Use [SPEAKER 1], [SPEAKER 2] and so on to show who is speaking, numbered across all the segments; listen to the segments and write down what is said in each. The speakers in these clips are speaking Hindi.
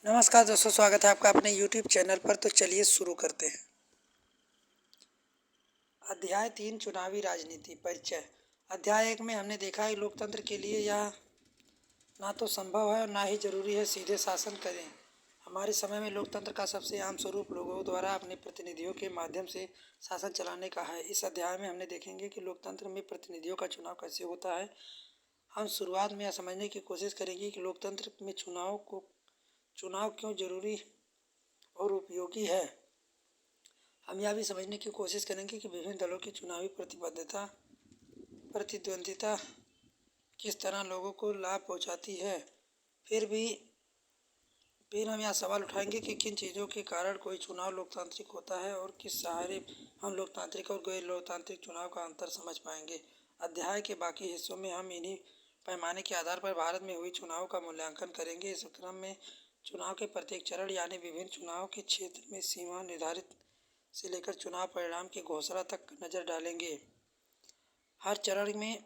[SPEAKER 1] नमस्कार दोस्तों, स्वागत है आपका अपने YouTube चैनल पर। तो चलिए शुरू करते हैं। अध्याय 3 चुनावी राजनीति परिचय। अध्याय 1 में हमने देखा है लोकतंत्र के लिए यह ना तो संभव है और ना ही जरूरी है सीधे शासन करें। हमारे समय में लोकतंत्र का सबसे आम स्वरूप लोगों द्वारा अपने प्रतिनिधियों के माध्यम से शासन चलाने का है। इस अध्याय में हमने देखेंगे कि लोकतंत्र में प्रतिनिधियों का चुनाव कैसे होता है। हम शुरुआत में यह समझने की कोशिश करेंगे कि लोकतंत्र में चुनाव क्यों जरूरी और उपयोगी है। हम यह भी समझने की कोशिश करेंगे कि विभिन्न दलों की चुनावी प्रतिद्वंदिता किस तरह लोगों को लाभ पहुंचाती है। फिर हम यह सवाल उठाएंगे कि किन चीज़ों के कारण कोई चुनाव लोकतांत्रिक होता है और किस सहारे हम लोकतांत्रिक और गैर लोकतांत्रिक चुनाव का अंतर समझ पाएंगे। अध्याय के बाकी हिस्सों में हम इन्हीं पैमाने के आधार पर भारत में हुई चुनाव का मूल्यांकन करेंगे। इस क्रम में चुनाव के प्रत्येक चरण यानी विभिन्न चुनाव के क्षेत्र में सीमा निर्धारित से लेकर चुनाव परिणाम की घोषणा तक नज़र डालेंगे। हर चरण में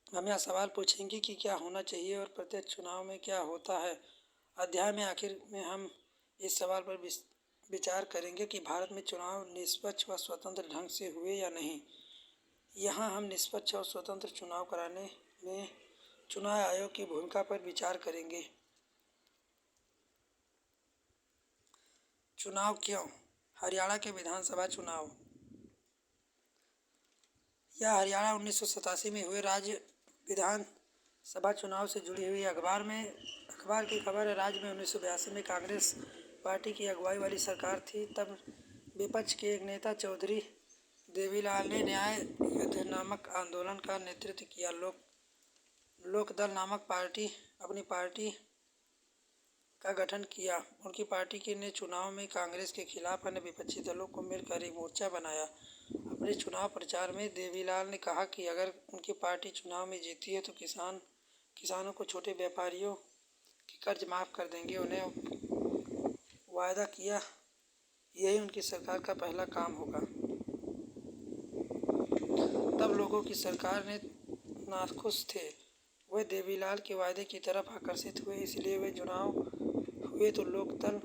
[SPEAKER 1] हम यह सवाल पूछेंगे कि क्या होना चाहिए और प्रत्यक्ष चुनाव में क्या होता है। अध्याय में आखिर में हम इस सवाल पर विचार करेंगे कि भारत में चुनाव निष्पक्ष व स्वतंत्र ढंग से हुए या नहीं। यहाँ हम निष्पक्ष और स्वतंत्र चुनाव कराने में चुनाव आयोग की भूमिका पर विचार करेंगे। चुनाव क्यों? हरियाणा के विधानसभा चुनाव। यह हरियाणा 1987 में हुए राज्य विधानसभा चुनाव से जुड़ी हुई अखबार की खबर है। राज्य में 1982 में कांग्रेस पार्टी की अगुवाई वाली सरकार थी। तब विपक्ष के एक नेता चौधरी देवीलाल ने न्याय युद्ध नामक आंदोलन का नेतृत्व किया। लोकदल नामक अपनी पार्टी का गठन किया। उनकी पार्टी ने चुनाव में कांग्रेस के खिलाफ अन्य विपक्षी दलों को मिलकर एक मोर्चा बनाया। अपने चुनाव प्रचार में देवीलाल ने कहा कि अगर उनकी पार्टी चुनाव में जीती है तो किसानों को छोटे व्यापारियों के कर्ज माफ़ कर देंगे। उन्हें वायदा किया यही उनकी सरकार का पहला काम होगा। तब लोगों की सरकार ने नाखुश थे। वे देवीलाल के वायदे की तरफ आकर्षित हुए, इसलिए वे चुनाव हुए तो लोकदल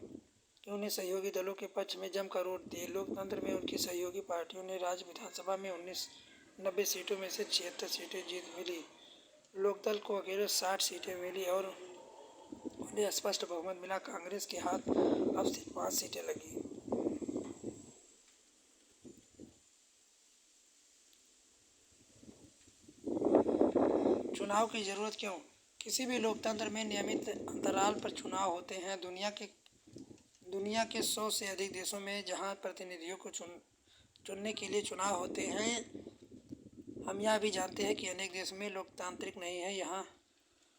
[SPEAKER 1] के उन्हें सहयोगी दलों के पक्ष में जमकर वोट दिए। लोकतंत्र में उनकी सहयोगी पार्टियों ने राज्य विधानसभा में 90 सीटों में से 76 सीटें जीत मिली। लोकदल को अकेले 60 सीटें मिली और उन्हें स्पष्ट बहुमत मिला। कांग्रेस के हाथ अब सिर्फ 5 सीटें लगी। चुनाव की जरूरत क्यों? किसी भी लोकतंत्र में नियमित अंतराल पर चुनाव होते हैं। दुनिया के 100 से अधिक देशों में जहां प्रतिनिधियों को चुनने के लिए चुनाव होते हैं। हम यह भी जानते हैं कि अनेक देशों में लोकतांत्रिक नहीं है,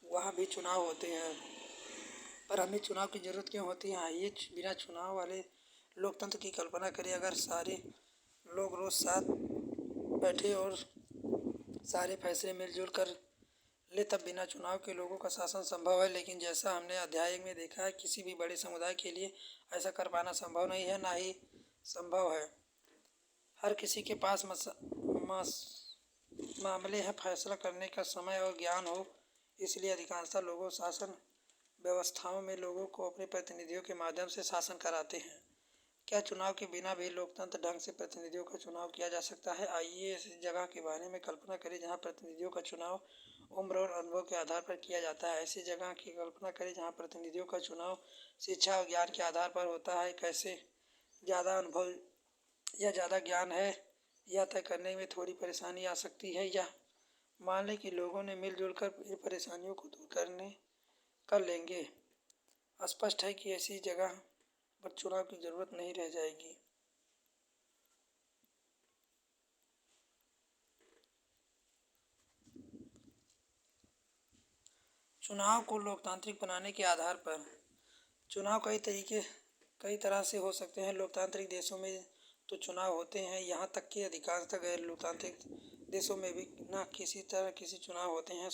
[SPEAKER 1] वहाँ भी चुनाव होते हैं। पर हमें चुनाव की ज़रूरत क्यों होती है? आइए बिना चुनाव वाले लोकतंत्र की कल्पना करें। अगर सारे लोग रोज़ साथ बैठे और सारे फैसले मिलजुल कर ले तब बिना चुनाव के लोगों का शासन संभव है। लेकिन जैसा हमने अध्याय में देखा है, किसी भी बड़े समुदाय के लिए ऐसा कर पाना संभव नहीं है, ना ही संभव है। हर किसी के पास मामले है फैसला करने का समय और ज्ञान हो। इसलिए अधिकांशतः लोगों शासन व्यवस्थाओं में लोगों को अपने प्रतिनिधियों के माध्यम से शासन कराते हैं। क्या चुनाव के बिना भी लोकतंत्र ढंग से प्रतिनिधियों का चुनाव किया जा सकता है? आइए ऐसी जगह के बारे में कल्पना करें जहां प्रतिनिधियों का चुनाव उम्र और अनुभव के आधार पर किया जाता है। ऐसी जगह की कल्पना करें जहां प्रतिनिधियों का चुनाव शिक्षा और ज्ञान के आधार पर होता है। कैसे ज़्यादा अनुभव या ज़्यादा ज्ञान है यह तय करने में थोड़ी परेशानी आ सकती है। या मान लें कि लोगों ने मिलजुल कर इन परेशानियों को दूर कर लेंगे। स्पष्ट है कि ऐसी जगह पर चुनाव की ज़रूरत नहीं रह जाएगी। चुनाव को लोकतांत्रिक बनाने के आधार पर चुनाव कई तरह से हो सकते हैं। लोकतांत्रिक देशों में तो चुनाव होते हैं, यहाँ तक कि अधिकांशतः गैर लोकतांत्रिक देशों में भी ना किसी तरह किसी चुनाव होते हैं।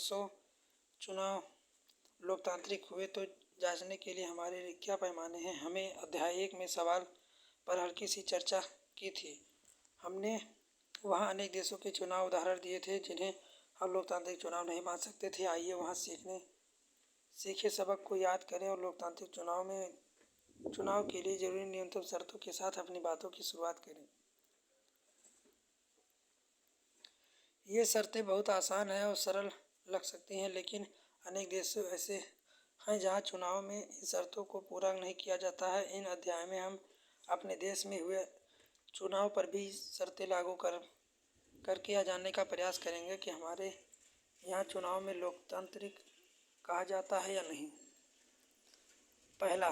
[SPEAKER 1] चुनाव लोकतांत्रिक हुए तो जांचने के लिए हमारे क्या पैमाने हैं। हमें अध्याय 1 में सवाल पर हल्की सी चर्चा की थी। हमने वहाँ अनेक देशों के चुनाव उदाहरण दिए थे जिन्हें हम लोकतांत्रिक चुनाव नहीं मान सकते थे। आइए वहाँ सीखे सबक को याद करें और लोकतांत्रिक चुनाव में चुनाव के लिए जरूरी न्यूनतम शर्तों के साथ अपनी बातों की शुरुआत करें। ये शर्तें बहुत आसान हैं और सरल लग सकती हैं, लेकिन अनेक देश ऐसे हैं जहां चुनाव में इन शर्तों को पूरा नहीं किया जाता है। इन अध्याय में हम अपने देश में हुए चुनाव पर भी शर्तें लागू करके यह जानने का प्रयास करेंगे कि हमारे यहाँ चुनाव में लोकतांत्रिक कहा जाता है या नहीं। पहला,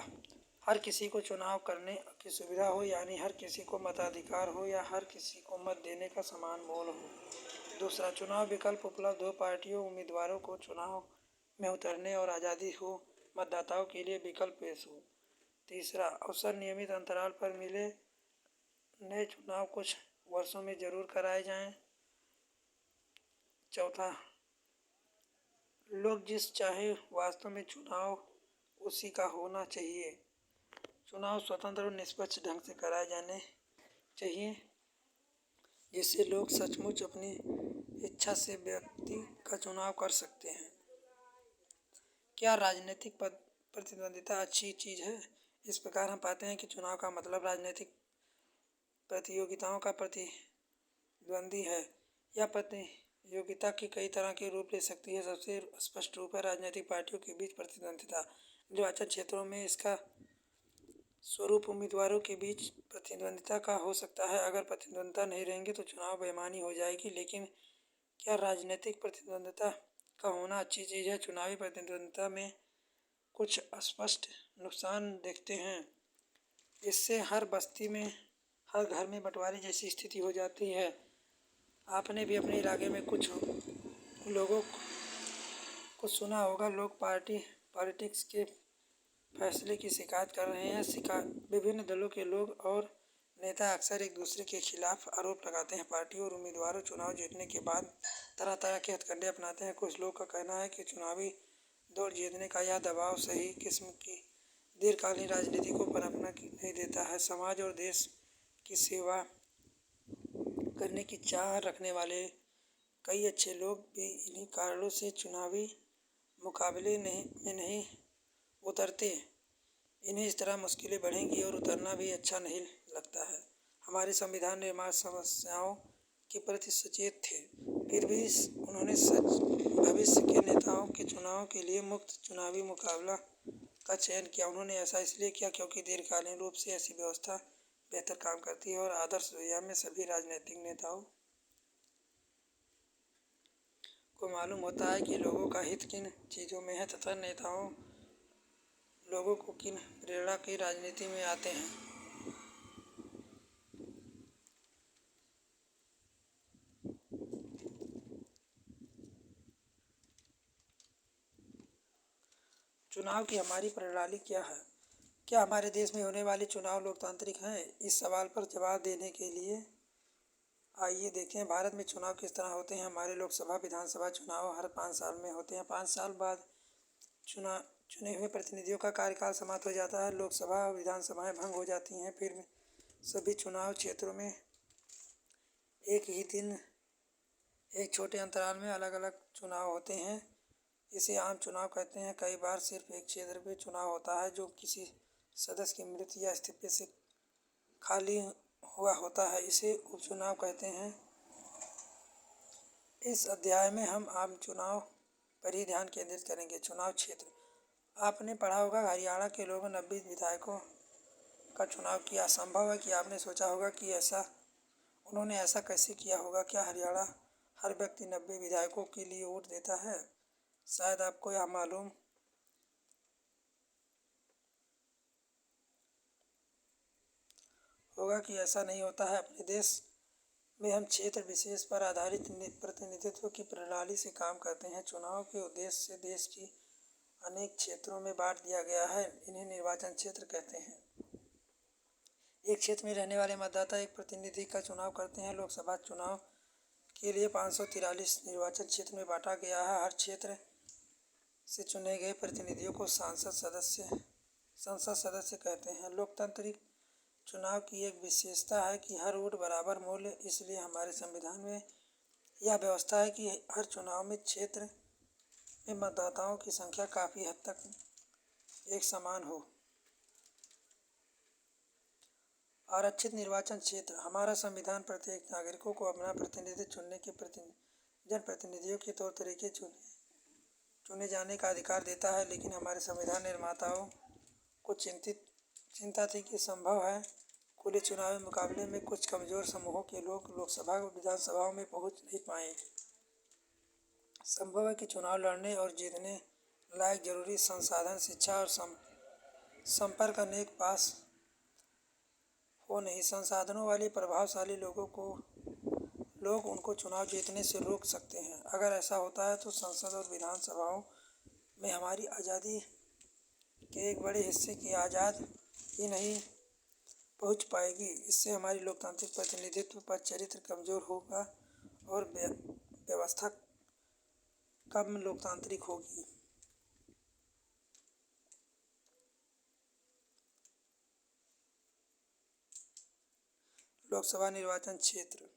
[SPEAKER 1] हर किसी को चुनाव करने की सुविधा हो, यानी हर किसी को मताधिकार हो या हर किसी को मत देने का समान मोल हो। दूसरा, चुनाव विकल्प उपलब्ध हो, पार्टियों उम्मीदवारों को चुनाव में उतरने और आज़ादी हो, मतदाताओं के लिए विकल्प पेश हो। तीसरा, अवसर नियमित अंतराल पर मिले, नए चुनाव कुछ वर्षों में जरूर कराए जाएं। चौथा, लोग जिस चाहे वास्तव में चुनाव उसी का होना चाहिए। चुनाव स्वतंत्र और निष्पक्ष ढंग से कराए जाने चाहिए, जिससे लोग सचमुच अपनी इच्छा से व्यक्ति का चुनाव कर सकते हैं। क्या राजनीतिक प्रतिद्वंदिता अच्छी चीज़ है? इस प्रकार हम पाते हैं कि चुनाव का मतलब राजनीतिक प्रतियोगिताओं का प्रतिद्वंदी है। यह प्रतियोगिता के कई तरह के रूप ले सकती है। सबसे स्पष्ट रूप है राजनीतिक पार्टियों के बीच प्रतिद्वंदिता। निर्वाचन क्षेत्रों में इसका स्वरूप उम्मीदवारों के बीच प्रतिद्वंदिता का हो सकता है। अगर प्रतिद्वंदिता नहीं रहेंगे तो चुनाव बेईमानी हो जाएगी। लेकिन क्या राजनीतिक प्रतिद्वंदिता का होना अच्छी चीज़ है? चुनावी प्रतिद्वंदिता में कुछ स्पष्ट नुकसान देखते हैं। इससे हर बस्ती में, हर घर में बंटवारे जैसी स्थिति हो जाती है। आपने भी अपने इलाके में कुछ लोगों को सुना होगा, लोग पॉलिटिक्स के फैसले की शिकायत कर रहे हैं। विभिन्न दलों के लोग और नेता अक्सर एक दूसरे के खिलाफ आरोप लगाते हैं। पार्टियों और उम्मीदवारों चुनाव जीतने के बाद तरह तरह के हथकंडे अपनाते हैं। कुछ लोग का कहना है कि चुनावी दौड़ जीतने का यह दबाव सही किस्म की दीर्घकालीन राजनीति को पनपना नहीं देता है। समाज और देश की सेवा करने की चाह रखने वाले कई अच्छे लोग भी इन्हीं कारणों से चुनावी मुकाबले में नहीं उतरते। इन्हें इस तरह मुश्किलें बढ़ेंगी और उतरना भी अच्छा नहीं लगता है। हमारे संविधान निर्माण समस्याओं के प्रति सचेत थे, फिर भी उन्होंने भविष्य के नेताओं के चुनाव के लिए मुक्त चुनावी मुकाबला का चयन किया। उन्होंने ऐसा इसलिए किया क्योंकि दीर्घकालीन रूप से ऐसी व्यवस्था बेहतर काम करती है और आदर्श दुनिया में सभी राजनीतिक नेताओं को मालूम होता है कि लोगों का हित किन चीज़ों में है तथा नेताओं लोगों को किन प्रेरणा की राजनीति में आते हैं। चुनाव की हमारी प्रणाली क्या है? क्या हमारे देश में होने वाले चुनाव लोकतांत्रिक हैं? इस सवाल पर जवाब देने के लिए आइए देखें भारत में चुनाव किस तरह होते हैं। हमारे लोकसभा विधानसभा चुनाव हर 5 साल में होते हैं। 5 साल बाद चुने हुए प्रतिनिधियों का कार्यकाल समाप्त हो जाता है। लोकसभा और विधानसभाएं भंग हो जाती हैं। फिर सभी चुनाव क्षेत्रों में एक ही दिन एक छोटे अंतराल में अलग अलग चुनाव होते हैं। इसे आम चुनाव कहते हैं। कई बार सिर्फ एक क्षेत्र में चुनाव होता है जो किसी सदस्य की मृत्यु या इस्तीफे से खाली हुआ होता है। इसे उपचुनाव कहते हैं। इस अध्याय में हम आम चुनाव पर ही ध्यान केंद्रित करेंगे। चुनाव क्षेत्र, आपने पढ़ा होगा हरियाणा के लोगों 90 विधायकों का चुनाव किया। संभव है कि आपने सोचा होगा कि उन्होंने ऐसा कैसे किया होगा। क्या हरियाणा हर व्यक्ति 90 विधायकों के लिए वोट देता है? शायद आपको यह मालूम होगा कि ऐसा नहीं होता है। अपने देश में हम क्षेत्र विशेष पर आधारित प्रतिनिधित्व की प्रणाली से काम करते हैं। चुनाव के उद्देश्य से देश की अनेक क्षेत्रों में बांट दिया गया है। इन्हें निर्वाचन क्षेत्र कहते हैं। एक क्षेत्र में रहने वाले मतदाता एक प्रतिनिधि का चुनाव करते हैं। लोकसभा चुनाव के लिए 543 निर्वाचन क्षेत्र में बांटा गया है। हर क्षेत्र से चुने गए प्रतिनिधियों को संसद सदस्य कहते हैं। लोकतांत्रिक चुनाव की एक विशेषता है कि हर वोट बराबर मूल्य, इसलिए हमारे संविधान में यह व्यवस्था है कि हर चुनाव में क्षेत्र में मतदाताओं की संख्या काफ़ी हद तक एक समान हो। आरक्षित निर्वाचन क्षेत्र। हमारा संविधान प्रत्येक नागरिकों को अपना प्रतिनिधि चुनने के जनप्रतिनिधियों के तौर तरीके चुने जाने का अधिकार देता है, लेकिन हमारे संविधान निर्माताओं को चिंता थी कि संभव है खुले चुनावी मुकाबले में कुछ कमजोर समूहों के लोग लोकसभा और विधानसभाओं में पहुंच नहीं पाए। संभव है कि चुनाव लड़ने और जीतने लायक जरूरी संसाधन, शिक्षा और संपर्क अनेक पास हो नहीं। संसाधनों वाले प्रभावशाली लोग उनको चुनाव जीतने से रोक सकते हैं। अगर ऐसा होता है तो संसद और विधानसभाओं में हमारी आज़ादी के एक बड़े हिस्से की आज़ाद ही नहीं पहुंच पाएगी। इससे हमारी लोकतांत्रिक प्रतिनिधित्व पर चरित्र कमजोर होगा और व्यवस्था कम लोकतांत्रिक होगी। लोकसभा निर्वाचन क्षेत्र।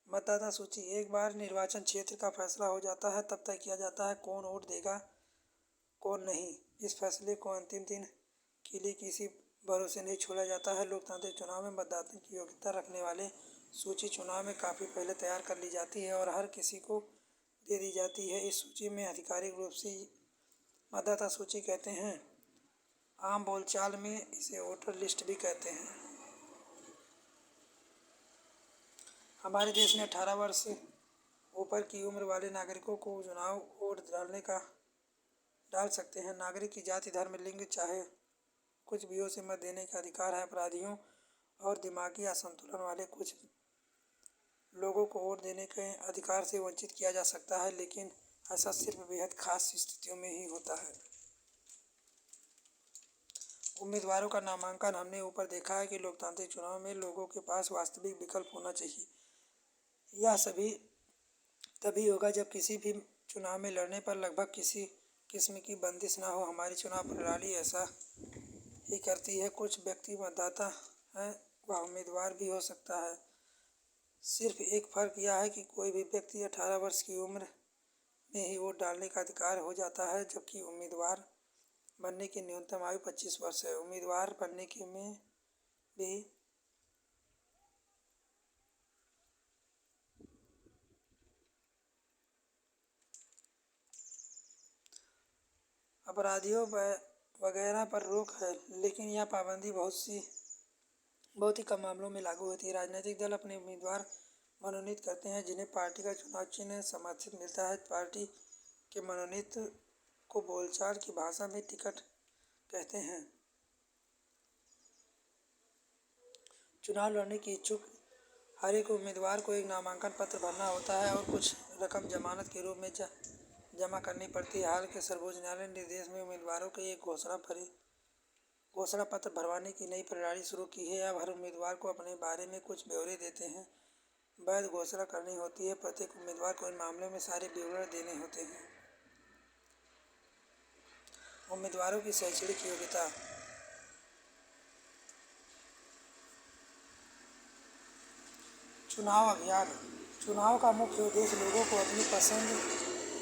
[SPEAKER 1] मतदाता सूची। एक बार निर्वाचन क्षेत्र का फैसला हो जाता है तब तय किया जाता है कौन वोट देगा कौन नहीं। इस फैसले को अंतिम दिन के लिए किसी भरोसे नहीं छोड़ा जाता है। लोकतांत्रिक चुनाव में मतदाता की योग्यता रखने वाले सूची चुनाव में काफ़ी पहले तैयार कर ली जाती है और हर किसी को दे दी जाती है। इस सूची में आधिकारिक रूप से मतदाता सूची कहते हैं। आम बोलचाल में इसे वोटर लिस्ट भी कहते हैं। हमारे देश में 18 वर्ष से ऊपर की उम्र वाले नागरिकों को चुनाव वोट डाल सकते हैं। नागरिक की जाति, धर्म, लिंग चाहे कुछ भी हो से मत देने का अधिकार है। अपराधियों और दिमागी असंतुलन वाले कुछ लोगों को वोट देने के अधिकार से वंचित किया जा सकता है, लेकिन ऐसा सिर्फ बेहद खास स्थितियों में ही होता है। उम्मीदवारों का नामांकन। हमने ऊपर देखा है कि लोकतांत्रिक चुनाव में लोगों के पास वास्तविक विकल्प होना चाहिए। यह तभी होगा जब किसी भी चुनाव में लड़ने पर लगभग किसी किस्म की बंदिश ना हो। हमारी चुनाव प्रणाली ऐसा ही करती है। कुछ व्यक्ति मतदाता है वह उम्मीदवार भी हो सकता है। सिर्फ एक फ़र्क यह है कि कोई भी व्यक्ति 18 वर्ष की उम्र में ही वोट डालने का अधिकार हो जाता है, जबकि उम्मीदवार बनने की न्यूनतम आयु 25 वर्ष है। उम्मीदवार बनने के में भी अपराधियों वगैरह पर रोक है, लेकिन यह पाबंदी बहुत ही कम मामलों में लागू होती है। राजनीतिक दल अपने उम्मीदवार मनोनीत करते हैं, जिन्हें पार्टी का चुनाव चिन्ह समर्थित मिलता है। पार्टी के मनोनीत को बोलचाल की भाषा में टिकट कहते हैं। चुनाव लड़ने की इच्छुक हर एक उम्मीदवार को एक नामांकन पत्र भरना होता है और कुछ रकम जमानत के रूप में जमा करनी पड़ती है। हाल के सर्वोच्च न्यायालय निर्देश में उम्मीदवारों के एक घोषणा पत्र भरवाने की नई प्रणाली शुरू की है। अब हर उम्मीदवार को अपने बारे में कुछ ब्यौरे देते हैं वैध घोषणा करनी होती है। प्रत्येक उम्मीदवार को इन मामलों में सारे विवरण देने होते हैं। उम्मीदवारों की शैक्षणिक योग्यता। चुनाव अभियान। चुनाव का मुख्य उद्देश्य लोगों को अपनी पसंद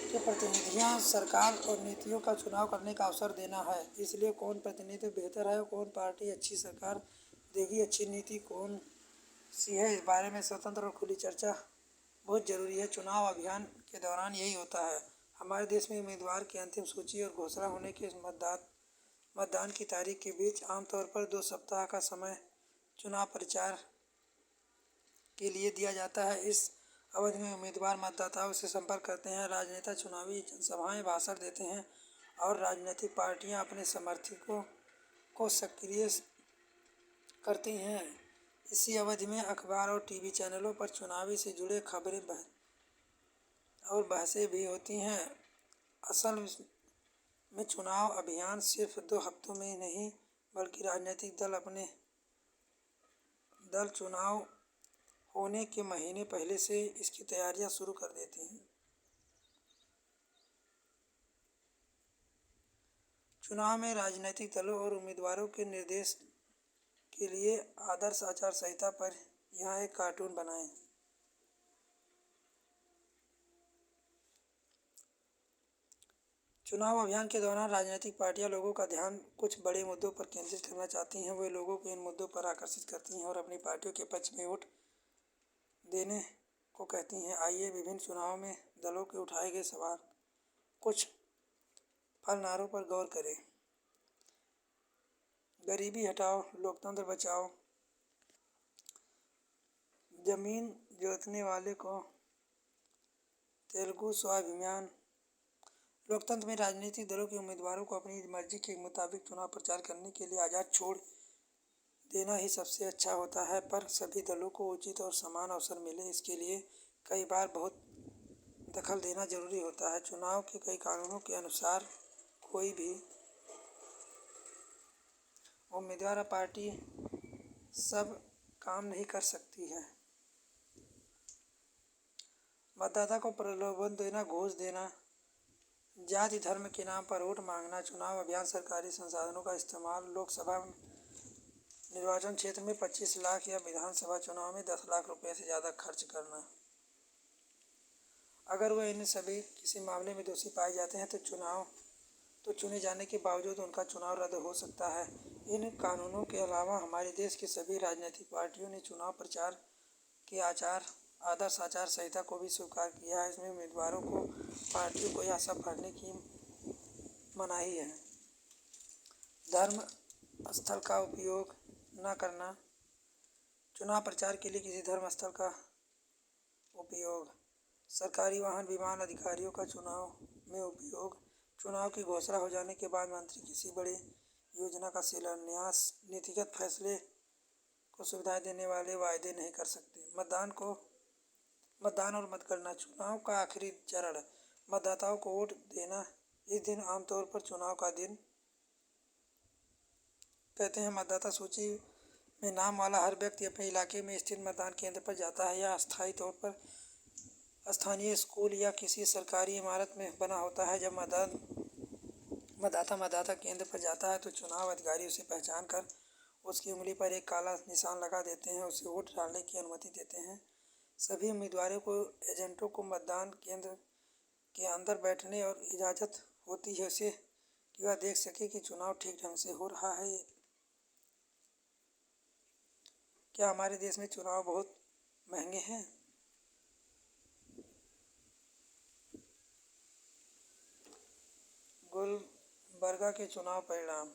[SPEAKER 1] के प्रतिनिधियां, सरकार और नीतियों का चुनाव करने का अवसर देना है। इसलिए कौन प्रतिनिधि बेहतर है, कौन पार्टी अच्छी सरकार देगी, अच्छी नीति कौन सी है, इस बारे में स्वतंत्र और खुली चर्चा बहुत ज़रूरी है। चुनाव अभियान के दौरान यही होता है। हमारे देश में उम्मीदवार की अंतिम सूची और घोषणा होने के मतदान की तारीख के बीच आमतौर पर 2 सप्ताह का समय चुनाव प्रचार के लिए दिया जाता है। इस अवधि में उम्मीदवार मतदाताओं से संपर्क करते हैं, राजनेता चुनावी जनसभाएं, भाषण देते हैं और राजनीतिक पार्टियां अपने समर्थकों को सक्रिय करती हैं। इसी अवधि में अखबार और टीवी चैनलों पर चुनावी से जुड़े खबरें और बहसें भी होती हैं। असल में चुनाव अभियान सिर्फ 2 हफ्तों में नहीं, बल्कि राजनीतिक दल चुनाव होने के महीने पहले से इसकी तैयारियां शुरू कर देती हैं। चुनाव में राजनीतिक दलों और उम्मीदवारों के निर्देश के लिए आदर्श आचार संहिता पर यहाँ एक कार्टून बनाएं। चुनाव अभियान के दौरान राजनीतिक पार्टियां लोगों का ध्यान कुछ बड़े मुद्दों पर केंद्रित करना चाहती हैं। वे लोगों को इन मुद्दों पर आकर्षित करती हैं और अपनी पार्टियों के पक्ष में वोट देने को कहती हैं। आइए विभिन्न चुनावों में दलों के उठाए गए सवाल कुछ फलनारों पर गौर करें। गरीबी हटाओ, लोकतंत्र बचाओ, जमीन जोतने वाले को तेलुगु स्वाभिमान। लोकतंत्र में राजनीतिक दलों के उम्मीदवारों को अपनी मर्जी के मुताबिक चुनाव प्रचार करने के लिए आज़ाद छोड़ देना ही सबसे अच्छा होता है, पर सभी दलों को उचित और समान अवसर मिले, इसके लिए कई बार बहुत दखल देना जरूरी होता है। चुनाव के कई कानूनों के अनुसार कोई भी उम्मीदवार पार्टी सब काम नहीं कर सकती है। मतदाता को प्रलोभन देना, घूस देना, जाति धर्म के नाम पर वोट मांगना, चुनाव अभियान सरकारी संसाधनों का इस्तेमाल, लोकसभा निर्वाचन क्षेत्र में 25 लाख या विधानसभा चुनाव में 10 लाख रुपए से ज़्यादा खर्च करना। अगर वह इन सभी किसी मामले में दोषी पाए जाते हैं तो चुने जाने के बावजूद उनका चुनाव रद्द हो सकता है। इन कानूनों के अलावा हमारे देश की सभी राजनीतिक पार्टियों ने चुनाव प्रचार के आदर्श आचार संहिता को भी स्वीकार किया है। इसमें उम्मीदवारों को, पार्टियों को यह सब करने की मनाही है। धर्म स्थल का उपयोग न करना, चुनाव प्रचार के लिए किसी धर्म स्थल का उपयोग, सरकारी वाहन, विमान अधिकारियों का चुनाव में उपयोग, चुनाव की घोषणा हो जाने के बाद मंत्री किसी बड़े योजना का शिलान्यास, नीतिगत फैसले को सुविधाएं देने वाले वायदे नहीं कर सकते। मतदान और मतगणना, चुनाव का आखिरी चरण, मतदाताओं को वोट देना। इस दिन आमतौर पर चुनाव का दिन कहते हैं। मतदाता सूची में नाम वाला हर व्यक्ति अपने इलाके में स्थित मतदान केंद्र पर जाता है। यह अस्थायी तौर पर स्थानीय स्कूल या किसी सरकारी इमारत में बना होता है। जब मतदाता केंद्र पर जाता है तो चुनाव अधिकारी उसे पहचान कर उसकी उंगली पर एक काला निशान लगा देते हैं, उसे वोट डालने की अनुमति देते हैं। सभी उम्मीदवारों को, एजेंटों को मतदान केंद्र के अंदर बैठने और इजाज़त होती है उसे कि वह देख सके कि चुनाव ठीक ढंग से हो रहा है। क्या हमारे देश में चुनाव बहुत महंगे हैं? गुलबर्गा के चुनाव परिणाम।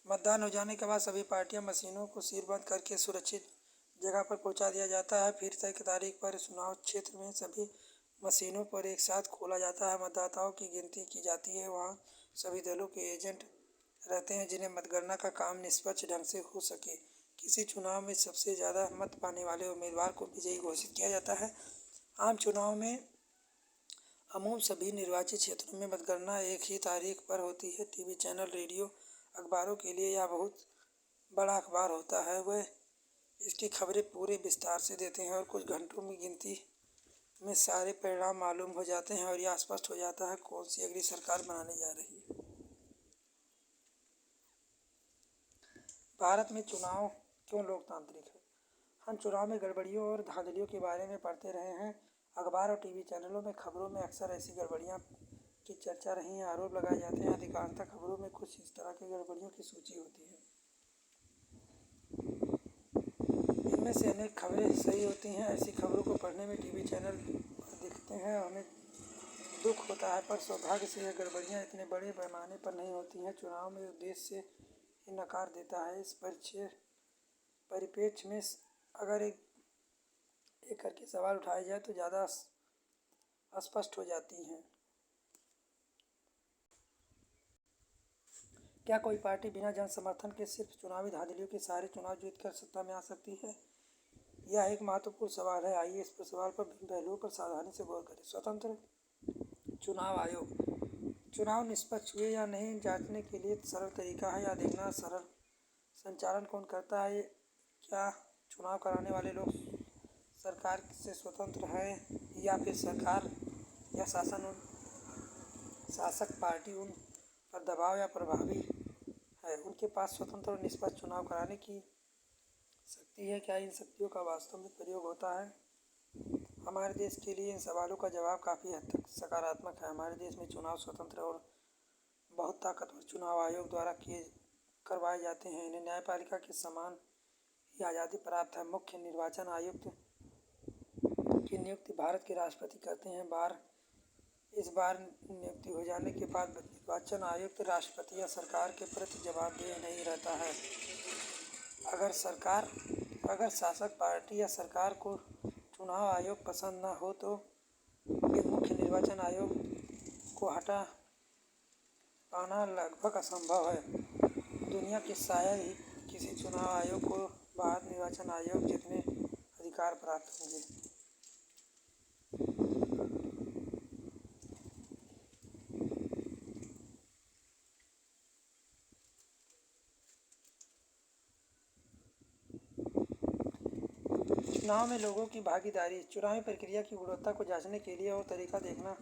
[SPEAKER 1] मतदान हो जाने के बाद सभी पार्टियां मशीनों को सीलबंद करके सुरक्षित जगह पर पहुंचा दिया जाता है। फिर तय तारीख पर चुनाव क्षेत्र में सभी मशीनों पर एक साथ खोला जाता है। मतदाताओं की गिनती की जाती है। वहां सभी दलों के एजेंट रहते हैं जिन्हें मतगणना का काम निष्पक्ष ढंग से हो सके। किसी चुनाव में सबसे ज़्यादा मत पाने वाले उम्मीदवार को विजयी घोषित किया जाता है। आम चुनाव में अमूमन सभी निर्वाचित क्षेत्रों में मतगणना एक ही तारीख पर होती है। टीवी चैनल, रेडियो, अखबारों के लिए यह बहुत बड़ा अखबार होता है। वह इसकी खबरें पूरे विस्तार से देते हैं और कुछ घंटों में गिनती में सारे परिणाम मालूम हो जाते हैं और यह स्पष्ट हो जाता है कौन सी अगली सरकार बनाने जा रही है। भारत में चुनाव क्यों लोकतांत्रिक है? हम चुनाव में गड़बड़ियों और धांधलियों के बारे में पढ़ते रहे हैं। अखबार और टीवी चैनलों में खबरों में अक्सर ऐसी गड़बड़ियाँ की चर्चा रही है। आरोप लगाए जाते हैं। अधिकांशतः खबरों में कुछ इस तरह की गड़बड़ियों की सूची होती है। इनमें से अनेक खबरें सही होती हैं। ऐसी खबरों को पढ़ने में टीवी चैनल पर दिखते हैं हमें दुख होता है, पर सौभाग्य से यह गड़बड़ियाँ इतने बड़े पैमाने पर नहीं होती हैं। चुनाव में उद्देश्य से ही नकार देता है। इस परिप्रेक्ष्य में अगर एक करके सवाल उठाए जाए तो ज़्यादा स्पष्ट हो जाती हैं। क्या कोई पार्टी बिना जन समर्थन के सिर्फ चुनावी धांधलियों के सहारे चुनाव जीत कर सत्ता में आ सकती है? यह एक महत्वपूर्ण सवाल है। आइए इस सवाल पर विभिन्न पहलुओं पर सावधानी से गौर करें। स्वतंत्र चुनाव आयोग चुनाव निष्पक्ष हुए या नहीं जांचने के लिए सरल तरीका है। यह देखना सरल संचालन कौन करता है। क्या चुनाव कराने वाले लोग सरकार से स्वतंत्र हैं या फिर सरकार या शासक पार्टी उन पर दबाव या प्रभावी है। उनके पास स्वतंत्र और निष्पक्ष चुनाव कराने की शक्ति है। क्या इन शक्तियों का वास्तव में प्रयोग होता है? हमारे देश के लिए इन सवालों का जवाब काफ़ी हद तक सकारात्मक है। हमारे देश में चुनाव स्वतंत्र और बहुत ताकतवर चुनाव आयोग द्वारा करवाए जाते हैं। इन्हें न्यायपालिका के समान ही आज़ादी प्राप्त है। मुख्य निर्वाचन आयुक्त की नियुक्ति भारत के राष्ट्रपति करते हैं। इस बार नियुक्ति हो जाने के बाद निर्वाचन आयुक्त राष्ट्रपति या सरकार के प्रति जवाबदेह नहीं रहता है। अगर शासक पार्टी या सरकार को चुनाव आयोग पसंद न हो तो ये मुख्य निर्वाचन आयोग को हटा पाना लगभग असंभव है। दुनिया के शायद ही किसी चुनाव आयोग को भारत निर्वाचन आयोग जितने अधिकार प्राप्त होंगे। चुनाव में लोगों की भागीदारी। चुनावी प्रक्रिया की गुणवत्ता को जांचने के लिए और तरीका देखना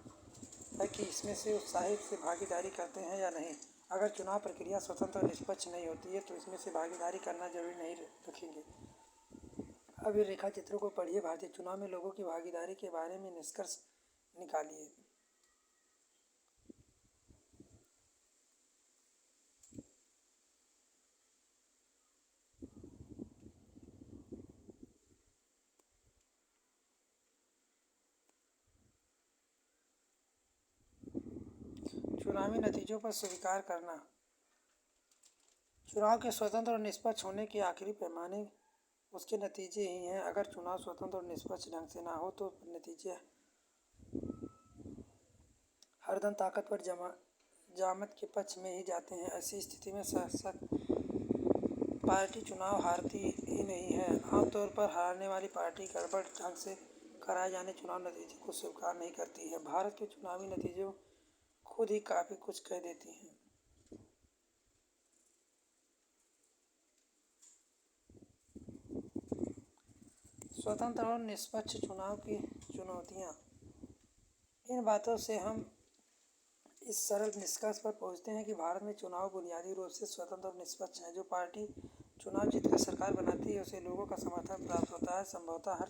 [SPEAKER 1] है कि इसमें से उत्साहित से भागीदारी करते हैं या नहीं। अगर चुनाव प्रक्रिया स्वतंत्र और निष्पक्ष नहीं होती है तो इसमें से भागीदारी करना जरूरी नहीं रखेंगे। अब ये रेखा चित्रों को पढ़िए। भारतीय चुनाव में लोगों की भागीदारी के बारे में निष्कर्ष निकालिए। चुनावी नतीजों पर स्वीकार करना। चुनाव के स्वतंत्र और निष्पक्ष होने के आखिरी पैमाने उसके नतीजे ही हैं। अगर चुनाव स्वतंत्र और निष्पक्ष ढंग से ना हो तो नतीजे हरदम ताकतवर जामत के पक्ष में ही जाते हैं। ऐसी स्थिति में शासक पार्टी चुनाव हारती ही नहीं है। आमतौर पर हारने वाली पार्टी गड़बड़ ढंग से कराए जाने चुनाव नतीजे को स्वीकार नहीं करती है। भारत के चुनावी नतीजों खुद ही काफ़ी कुछ कह देती हैं। स्वतंत्र और निष्पक्ष चुनाव की चुनौतियाँ। इन बातों से हम इस सरल निष्कर्ष पर पहुंचते हैं कि भारत में चुनाव बुनियादी रूप से स्वतंत्र और निष्पक्ष हैं। जो पार्टी चुनाव जीतकर सरकार बनाती है उसे लोगों का समर्थन प्राप्त होता है। संभवतः हर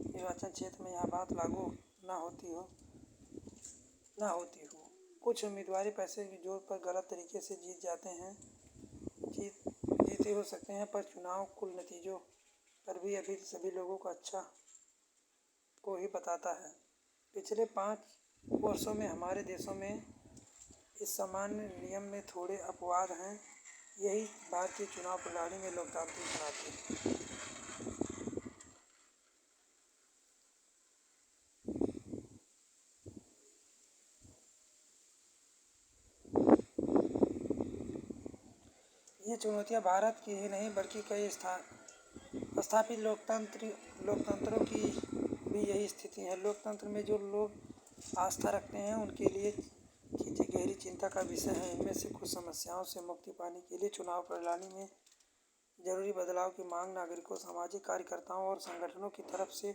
[SPEAKER 1] निर्वाचन क्षेत्र में यह बात लागू ना होती हो। कुछ उम्मीदवार पैसे की जोर पर गलत तरीके से जीते हो सकते हैं, पर चुनाव कुल नतीजों पर भी अभी सभी लोगों को अच्छा को ही बताता है। पिछले 5 वर्षों में हमारे देशों में इस सामान्य नियम में थोड़े अपवाद हैं। यही भारतीय चुनाव प्रणाली में लोकतांत्रिक बनाते हैं। ये चुनौतियाँ भारत की ही नहीं बल्कि कई स्थापित लोकतंत्रों की भी यही स्थिति है। लोकतंत्र में जो लोग आस्था रखते हैं उनके लिए चीज़ें गहरी चिंता का विषय है। इनमें से कुछ समस्याओं से मुक्ति पाने के लिए चुनाव प्रणाली में जरूरी बदलाव की मांग नागरिकों, सामाजिक कार्यकर्ताओं और संगठनों की तरफ से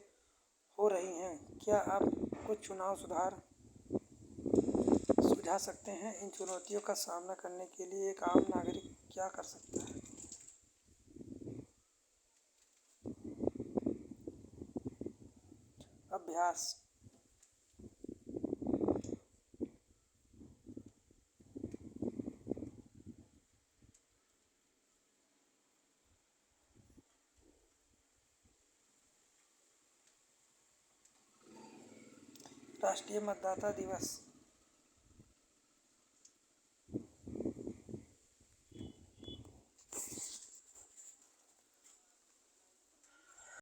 [SPEAKER 1] हो रही हैं। क्या आप कुछ चुनाव सुधार सुझा सकते हैं? इन चुनौतियों का सामना करने के लिए एक आम नागरिक क्या कर सकता है? अभ्यास। राष्ट्रीय मतदाता दिवस।